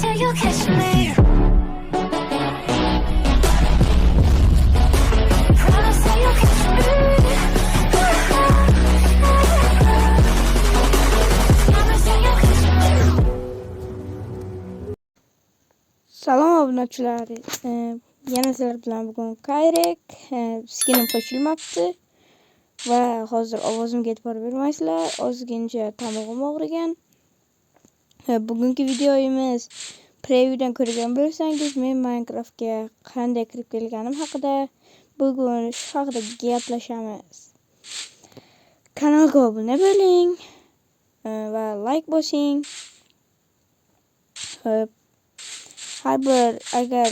say you'll catch me. Promise that you'll catch me. Promise that you'll catch me. Salom obunachilar. Yana sizlar bilan bugun Kayrek skinim qo'shilmoqda va hozir ovozimga e'tibor bermaysizlar. Ozgincha tomog'im og'rigan. Bugungi videoyimiz previewdan ko'rgan bo'lsangiz, men Minecraftga qanday kirib kelganim haqida bugun shu haqida gaplashamiz. Kanalga obuna bo'ling va like bosing. Har bir agar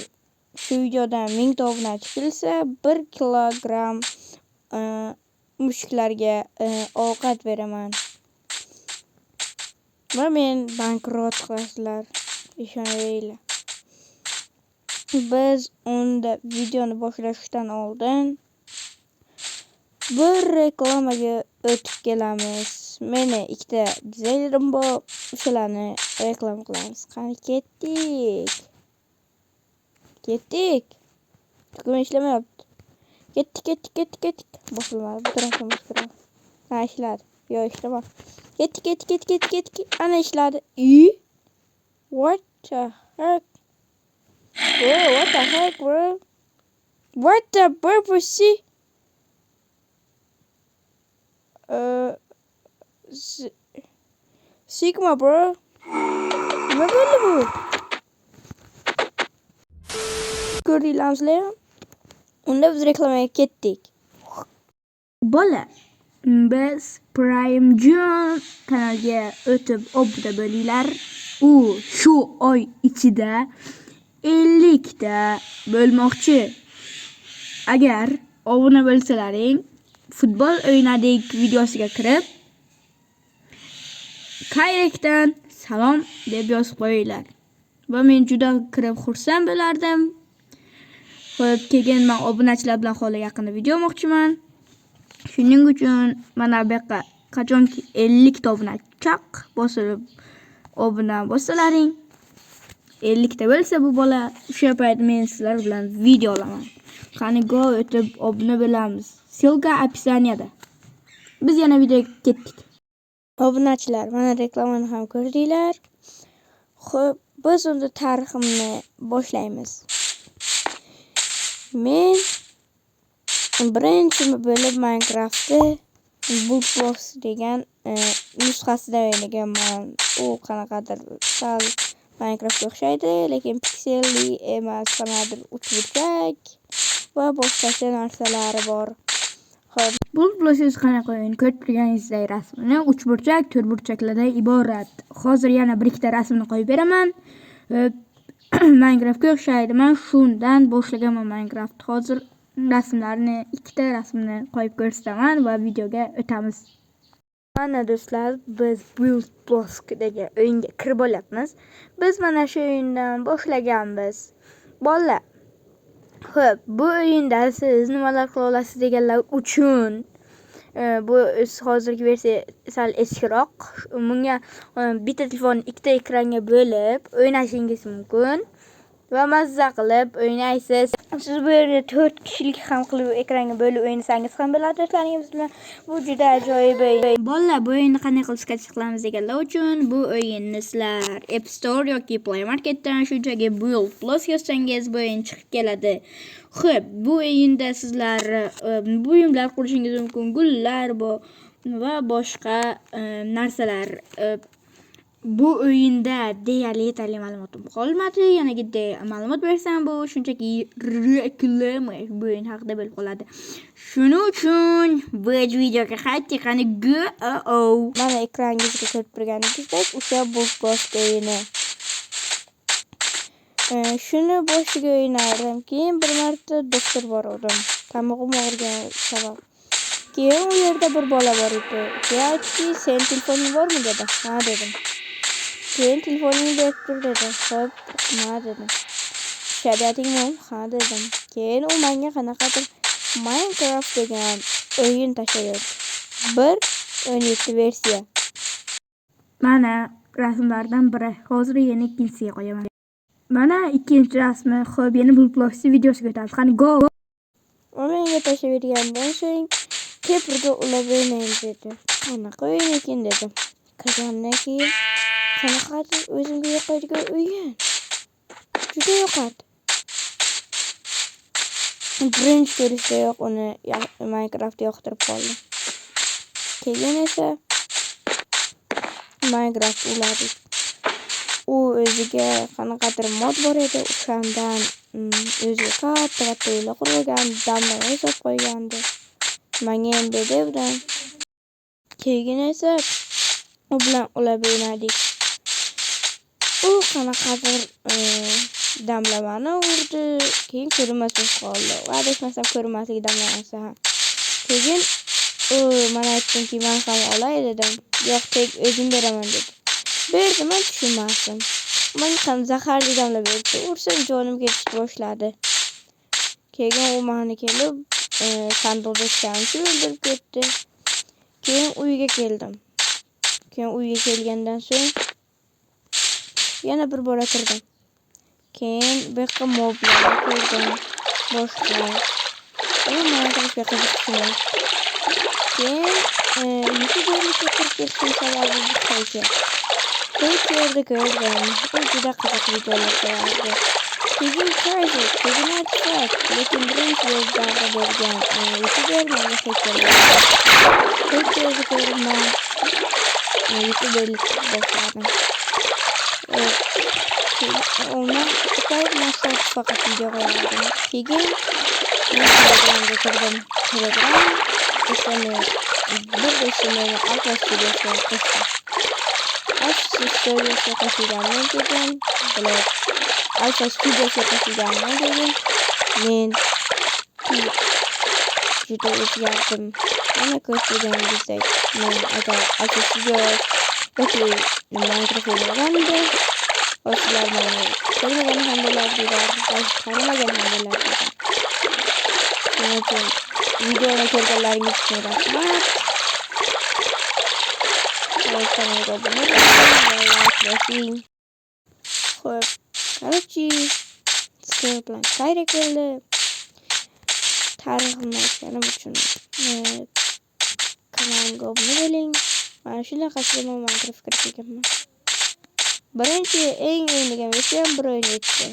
shu videodan 1000 ta obunachi kelsa 1 kilogramm mushuklarga ovqat beraman. Va men bankrot qilasizlar, ishoninglar. Biz unda videoni boshlashdan oldin bir reklamaga o'tib kelamiz. Meni ikkita dizaynerim bor, o'shalarni reklama qilamiz. Qani ketdik. Tugma ishlamayapti. Ketdik. Boshlamadi. Bu tarafdan boshlayman. Ha, ishladi. Yo'q, ishlamadi. Ketdik. Ana ishladi. What the heck? Bro? What the purpose? Sigma, bro. Nima bo'ldi bu? Ko'rdinglarmi? Unda biz reklamaga ketdik. Bola, biz Prime June kanalga o'tib obuna bo'linglar. U shu oy ichida 50 ta bo'lmoqchi. Agar obuna bo'lsalaring, futbol o'ynadik videosiga kirib Kayrekdan salom deb yozib qo'yinglar. Va men juda kirib xursand bo'lardim. Xo'p, keyin men obunachilar bilan hali yaqinda video olmoqchiman. Shuning uchun mana bu yoqqa qachonki 50 ta obuna chaq bosilib obuna bo'lsalaring, 50 ta bo'lsa bu bola, o'sha payt men sizlar bilan video olaman. Qani go o'tib obuna bo'lamiz. Ссылка описанияda. Biz yana videoga ketdik. Obunachilar, mana reklamani ham ko'rdinglar. Xo'p, biz unda tariximni boshlaymiz. Men birinchi bo'lib Minecraft'da Bulbos degan nusxasida o'ynaganman. U qanaqadir sal Minecraftga o'xshaydi, lekin pikselli emas, qanaqadir uchburchak va boshqa narsalari bor. Xo'p, Bulbos qanaqa o'yin? Ko'rib turganingizdek rasmini uchburchak, to'rtburchaklardan iborat. Hozir yana bir ikkita rasmni qo'yib beraman. Minecraftga o'xshaydi. Men shundan boshlaganman Minecraft. Hozir rasmlarni, ikkita rasmni qo'yib ko'rsataman va videoga o'tamiz. Mana do'stlar, biz Bulbos degan o'yinga kirib olyapmiz. Biz mana shu o'yindan boshlaganmiz. Bolalar, xo'p, bu o'yinda siz nimalar qila olasiz deganlar uchun bu hozirgi versiya sal eskiroq. Bunga bitta telefonni ikkita ekranga bo'lib o'ynashingiz mumkin va mazza qilib o'ynaysiz. Siz bu yerda 4 kishilik ham qilib ekranga bo'lib o'ynasangiz ham bo'ladi do'stlaringiz bilan. Bu juda ajoyib o'yin. Bolalar, bu o'yinni qanday qilib sketch qilamiz deganlar uchun bu o'yinni sizlar App Store yoki Play Marketdan shunchaki Bulbos yozsangiz bu o'yin chiqib keladi. Xo'p, bu o'yinda sizlar buyumlar qurishingiz mumkin, gullar bor va boshqa narsalar. Bu o'yinda deyarli yetarli ma'lumotim qolmadi. Yana ma'lumot bersam bu shunchaki reklama bu o'yin haqida bo'lib qoladi. Shuning uchun biz videoga qaytdik. Qani go. Mana ekrangizga ko'rib turganingizdek, o'sha Bulbos o'yini. Shuni boshiga o'ynardim. Keyin bir marta doktor bordim. Tomog'im og'rigan sabab. Keyin u yerda bir bola bor edi. Aytdiki, "Sen telefoning bormi?" dedi. "Ha" dedim. Keyin telefoningni berib tur dedi. "Xo'p, nima dedim. "Shabiyating bor?" "Ha" dedim. Keyin u menga qanaqadir Minecraft degan o'yin tashlaydi. 1.17 versiya. Mana rasmlardan biri. Hozir yana ikkinchisiga qo'yaman. Mana ikkinchi rasmi. Xo'p, yana bulplosi videosiga o'tamiz. Qani go. Menga tashlavergandan so'ng ko'pirga ulab o'ynaymiz dedi. Qanaqa o'yin ekan dedim. Kirgandan keyin qanaqadir o'zimga yoqadigan o'yin. Juda yoqadi. Birinchi ko'rishdayoq uni Minecraft yoqtirib qoldim. Keyin esa Minecraft uladik. U o'ziga qanaqadir mod bor edi, o'shandan o'ziga katta uylar qurgan, damlar yasab qo'ygandi. Menga endi devdan. Keyin esa u bilan ulab o'ynadik. U qanaqadir damlamani urdi, keyin ko'rinmaslik qoldi. Adashmasam ko'rinmaslik damlamasi ham. Keyin men aytdimki, men ham olay dedim. Yo'q, tek o'zim beraman dedi. Berdim, men tushunmasdim. Menga ham zaharli damla berdi. Ursam jonim ketishni boshladi. Keyin u meni kelib sanduqda shamchi o'ldirib ketdi. Keyin uyga keldim. Keyin uyga kelgandan so'ng yana bir bora kirdim. Keyin boshqa moblar ko'rdim. Boshqa. Mana qilishga qiziqdim. Keyin YouTuberlikka kirib ketishim sababi bu qo'ycha. Ko'rdim. U juda qiziq videolar qo'yardi. Keyin keyin aytsak, lekin birinchi yo'lda bo'lgan YouTuber menga hech ko'rdim. YouTuberlik boshladim. Ondan ko'p narsa faqat video qo'yardim. Keyin Telegramga kirdim. Telegram ismini Alfa Studiosga qo'shdim. Alfa Studiosga qo'shilgandan keyin Alfa Studiosga qo'shilgandan keyin men juda o'zgardim. Mana ko'rganingizdek, men agar Alfa Studios yoki Minecraft o'ynaganimda sizlar meni ko'rmagan ham bo'lardilar, qarimagan ham bo'lardilar. Shuning uchun videoni ko'rganlaringiz uchun rahmat. Kanalga obuna bo'ling. Xo'p, короче, sizlar bilan xayr keldi. Tariximni aytganim uchun kanalimga obuna bo'ling. Mana shunaqa qilib Minecraftga kirganman. Birinchi eng o'ynagan versiyam bir o'yin o'tdi.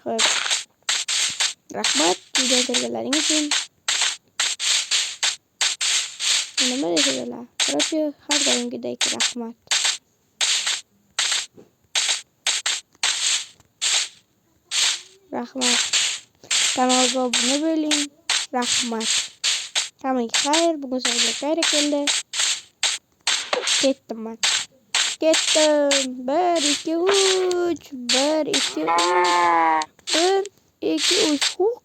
Xo'p. Rahmat video ko'rganlaringiz uchun. Nima deydilar? Короче, har doimgidek rahmat. Rahmat. Kanalga obuna bo'ling. Rahmat. Hammaga xayr, bugun sizlarga xayr keldi. Ketdim men. Ketdim. 1 2 3 1 2 3 1 2 3